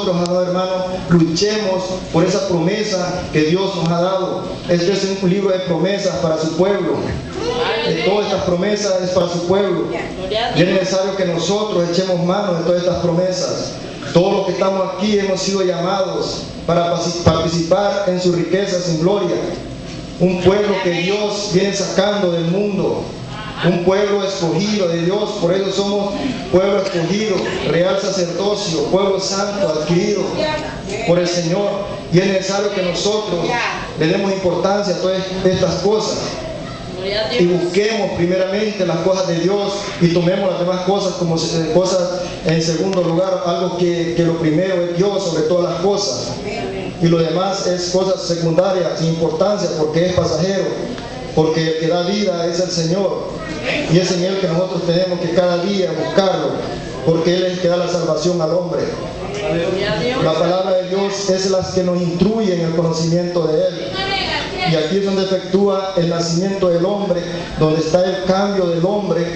nosotros, amado hermano, luchemos por esa promesa que Dios nos ha dado. Este es un libro de promesas para su pueblo. Todas estas promesas es para su pueblo. Y es necesario que nosotros echemos mano de todas estas promesas. Todos los que estamos aquí hemos sido llamados para participar en su riqueza sin gloria. Un pueblo que Dios viene sacando del mundo. Un pueblo escogido de Dios, por eso somos pueblo escogido, real sacerdocio, pueblo santo, adquirido por el Señor. Y es necesario que nosotros le demos importancia a todas estas cosas y busquemos primeramente las cosas de Dios y tomemos las demás cosas como cosas en segundo lugar, algo que lo primero es Dios sobre todas las cosas. Y lo demás es cosas secundarias sin importancia porque es pasajero, porque el que da vida es el Señor. Y es en Él que nosotros tenemos que cada día buscarlo, porque Él es el que da la salvación al hombre. La palabra de Dios es la que nos instruye en el conocimiento de Él. Y aquí es donde efectúa el nacimiento del hombre, donde está el cambio del hombre,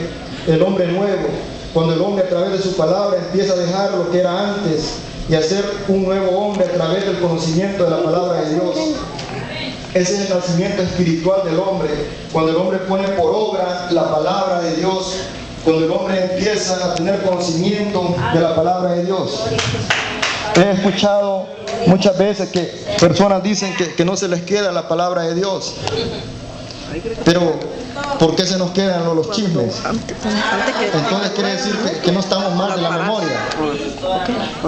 el hombre nuevo. Cuando el hombre a través de su palabra empieza a dejar lo que era antes y a ser un nuevo hombre a través del conocimiento de la palabra de Dios. Ese es el nacimiento espiritual del hombre, cuando el hombre pone por obra la palabra de Dios, cuando el hombre empieza a tener conocimiento de la palabra de Dios. He escuchado muchas veces que personas dicen que no se les queda la palabra de Dios. Pero, ¿por qué se nos quedan los chismes? Entonces quiere decir que no estamos mal de la memoria.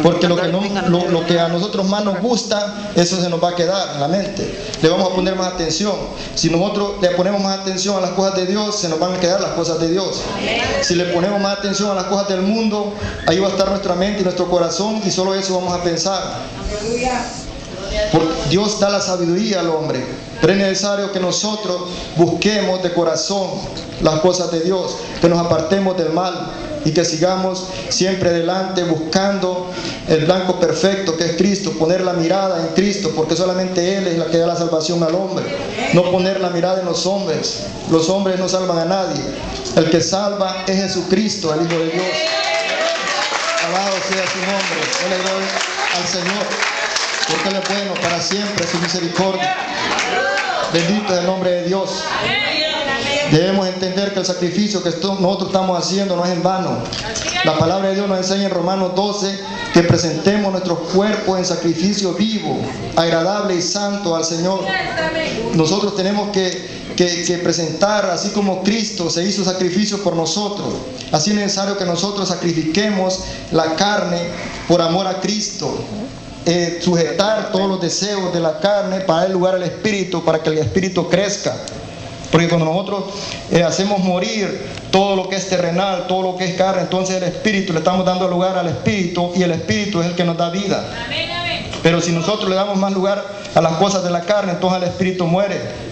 Porque lo que a nosotros más nos gusta, eso se nos va a quedar en la mente. Le vamos a poner más atención. Si nosotros le ponemos más atención a las cosas de Dios, se nos van a quedar las cosas de Dios. Si le ponemos más atención a las cosas del mundo, ahí va a estar nuestra mente y nuestro corazón y solo eso vamos a pensar. Porque Dios da la sabiduría al hombre, pero es necesario que nosotros busquemos de corazón las cosas de Dios, que nos apartemos del mal y que sigamos siempre adelante buscando el blanco perfecto que es Cristo, poner la mirada en Cristo, porque solamente Él es la que da la salvación al hombre, no poner la mirada en los hombres no salvan a nadie, el que salva es Jesucristo, el Hijo de Dios. Alabado sea su nombre, yo le doy al Señor, porque Él es bueno para siempre, su misericordia. Bendito es el nombre de Dios. Debemos entender que el sacrificio que nosotros estamos haciendo no es en vano. La palabra de Dios nos enseña en Romanos 12 que presentemos nuestros cuerpos en sacrificio vivo, agradable y santo al Señor. Nosotros tenemos que presentar, así como Cristo se hizo sacrificio por nosotros, así es necesario que nosotros sacrifiquemos la carne por amor a Cristo. Sujetar todos los deseos de la carne para dar lugar al Espíritu, para que el Espíritu crezca. Porque cuando nosotros hacemos morir todo lo que es terrenal, todo lo que es carne, entonces el Espíritu, le estamos dando lugar al Espíritu y el Espíritu es el que nos da vida. Pero si nosotros le damos más lugar a las cosas de la carne, entonces el Espíritu muere.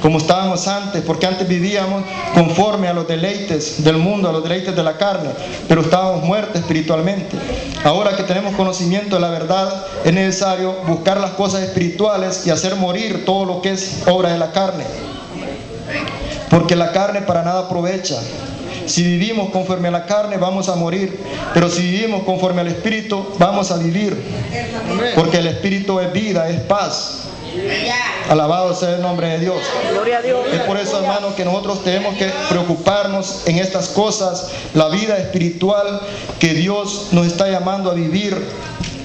Como estábamos antes, porque antes vivíamos conforme a los deleites del mundo, a los deleites de la carne, pero estábamos muertos espiritualmente. Ahora que tenemos conocimiento de la verdad, es necesario buscar las cosas espirituales y hacer morir todo lo que es obra de la carne, porque la carne para nada aprovecha. Si vivimos conforme a la carne, vamos a morir, pero si vivimos conforme al Espíritu, vamos a vivir, porque el Espíritu es vida, es paz. Alabado sea el nombre de Dios. Gloria a Dios. Es por eso, hermanos, que nosotros tenemos que preocuparnos en estas cosas, la vida espiritual que Dios nos está llamando a vivir,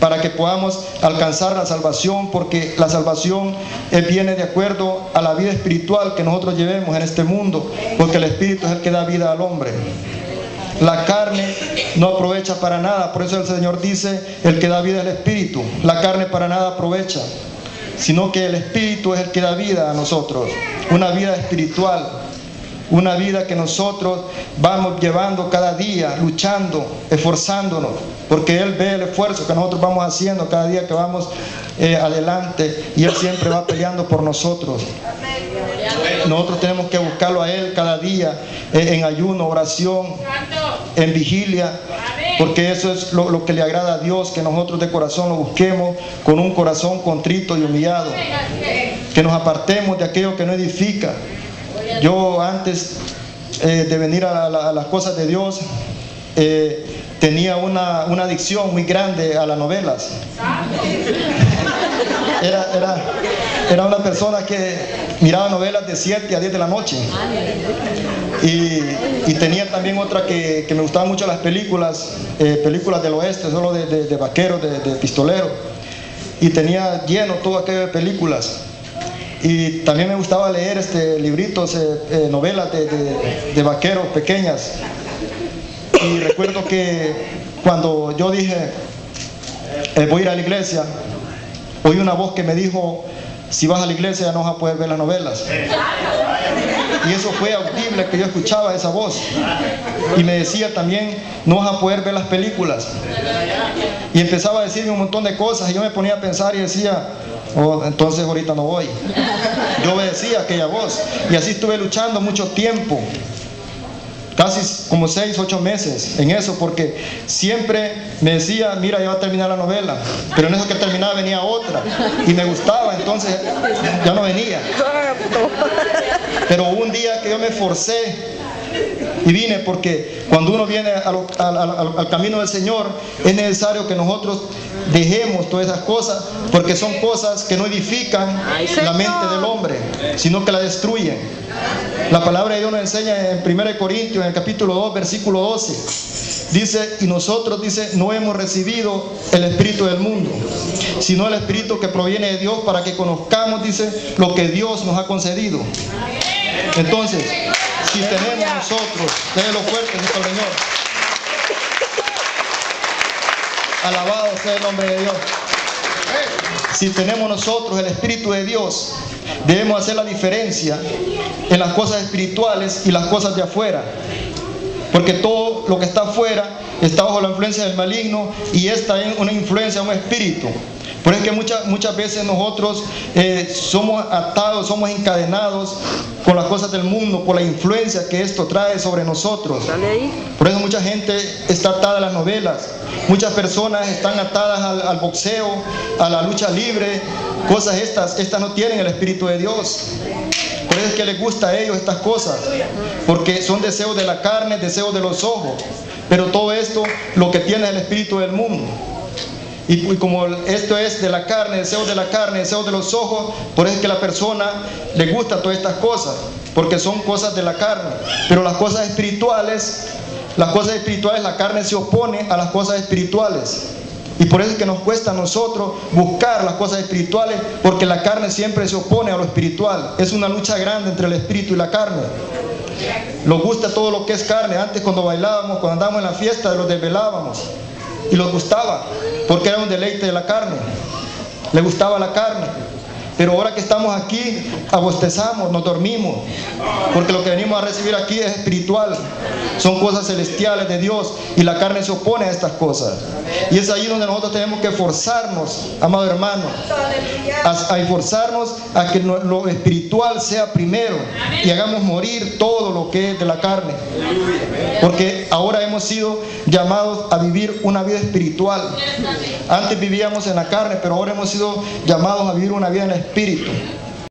para que podamos alcanzar la salvación, porque la salvación viene de acuerdo a la vida espiritual que nosotros llevemos en este mundo, porque el Espíritu es el que da vida al hombre. La carne no aprovecha para nada, por eso el Señor dice, el que da vida es el Espíritu. La carne para nada aprovecha, sino que el Espíritu es el que da vida a nosotros, una vida espiritual, una vida que nosotros vamos llevando cada día, luchando, esforzándonos, porque Él ve el esfuerzo que nosotros vamos haciendo cada día que vamos adelante, y Él siempre va peleando por nosotros. Nosotros tenemos que buscarlo a Él cada día, en ayuno, oración, en vigilia, porque eso es lo que le agrada a Dios, que nosotros de corazón lo busquemos con un corazón contrito y humillado, que nos apartemos de aquello que no edifica. Yo antes de venir a las cosas de Dios, tenía una adicción muy grande a las novelas. Era una persona que miraba novelas de 7 a 10 de la noche. Y tenía también otra que me gustaban mucho las películas del oeste, solo de vaqueros, de pistoleros. Y tenía lleno todo aquello de películas. Y también me gustaba leer libritos, novelas de vaqueros pequeñas. Y recuerdo que cuando yo dije, voy a ir a la iglesia, oí una voz que me dijo, si vas a la iglesia ya no vas a poder ver las novelas. Y eso fue audible, que yo escuchaba esa voz. Y me decía también, no vas a poder ver las películas. Y empezaba a decirme un montón de cosas y yo me ponía a pensar y decía, oh, entonces ahorita no voy. Yo obedecía aquella voz y así estuve luchando mucho tiempo, casi como 6, 8 meses en eso, porque siempre me decía, mira, ya va a terminar la novela, pero en eso que terminaba venía otra y me gustaba, entonces ya no venía. Pero hubo un día que yo me forcé y vine, porque cuando uno viene al camino del Señor es necesario que nosotros dejemos todas esas cosas, porque son cosas que no edifican la mente del hombre, sino que la destruyen. La palabra de Dios nos enseña en 1 Corintios, en el capítulo 2, versículo 12. Dice, y nosotros, dice, no hemos recibido el espíritu del mundo, sino el espíritu que proviene de Dios, para que conozcamos, dice, lo que Dios nos ha concedido. Entonces, si tenemos nosotros, déjelo fuerte, dice el Señor. Alabado sea el nombre de Dios. Si tenemos nosotros el Espíritu de Dios, debemos hacer la diferencia en las cosas espirituales y las cosas de afuera. Porque todo lo que está afuera está bajo la influencia del maligno, y esta es una influencia, un espíritu. Por eso es que muchas veces nosotros somos atados, somos encadenados con las cosas del mundo, por la influencia que esto trae sobre nosotros. Por eso mucha gente está atada a las novelas, muchas personas están atadas al boxeo, a la lucha libre, cosas estas no tienen el Espíritu de Dios. Por eso es que les gusta a ellos estas cosas, porque son deseos de la carne, deseos de los ojos. Pero todo esto lo que tiene es el espíritu del mundo. Y como esto es de la carne, deseos de la carne, deseos de los ojos, por eso es que a la persona le gusta todas estas cosas, porque son cosas de la carne. Pero las cosas espirituales, la carne se opone a las cosas espirituales. Y por eso es que nos cuesta a nosotros buscar las cosas espirituales, porque la carne siempre se opone a lo espiritual. Es una lucha grande entre el espíritu y la carne. Nos gusta todo lo que es carne. Antes, cuando bailábamos, cuando andábamos en la fiesta, los desvelábamos. Y les gustaba, porque era un deleite de la carne. Les gustaba la carne. Pero ahora que estamos aquí, abostezamos, nos dormimos, porque lo que venimos a recibir aquí es espiritual. Son cosas celestiales de Dios, y la carne se opone a estas cosas. Y es ahí donde nosotros tenemos que esforzarnos, amado hermano, a esforzarnos a que lo espiritual sea primero, y hagamos morir todo lo que es de la carne. Porque ahora hemos sido llamados a vivir una vida espiritual. Antes vivíamos en la carne, pero ahora hemos sido llamados a vivir una vida en el espíritu.